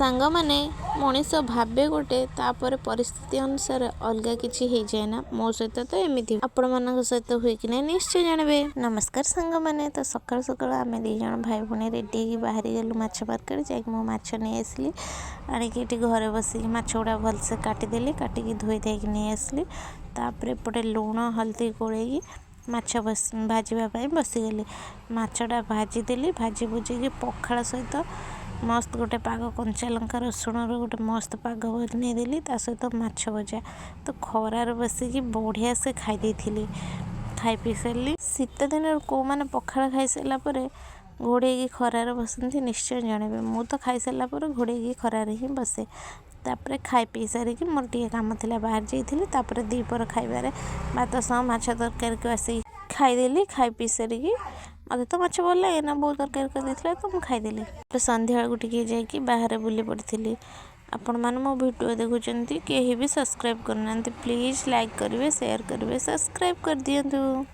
सांग माने मनीष भावे गोटे तापर परिस्थिति अनुसार अलग किसी हो जाए ना। मो सहित तो एमती आपण मान सहित हुए कि नहीं निश्चय जानवे। नमस्कार सांग माने। तो सकाल सकाल आम दीज भाई भौणी रेडी बाहरी गलु माछ मार्केट जा माछ नहीं आसली आणिकी घरे बसिक माछ गुड़ा भलसे काटिदेली काटिकी धोई देकी नहीं आसली। तापर एपटे लुण हल्दी गोलेकी माछ भाजवाई बसीगली। माछटा भाजीदेली भाजी भुजिकी पखाड़ सहित मस्त गोटे पाग कंचा लंका रसुण गोटे मस्त पाग बनईदेली ता सहित माछ भजा। तो खरार बसिकी बढ़िया से खाई खाई पी सारी। शीत दिन कौ मैंने पखाड़ खाई सारा घोड़े खरार बसती निश्चय जानवे। मु तो खाई सारा घोड़े खरार ही बसे। तापर खाई पी सारिकी मोर टे काम था बाहर जाइली। दीपर खाइबार भात सह माछ तरकारी को आसिक खाईदेली। खाई पी सारिकी मत तो माछ भल लगे ना बहुत तरकारी कर तो मुझे खाईदेली। संध्या बेलू टे जाकि बाहर बुली पड़ी। आपण मैंने मो वीडियो देखुं कहीं भी सब्सक्राइब करना प्लीज़ लाइक करेंगे शेयर करेंगे सब्सक्राइब कर दिंतु।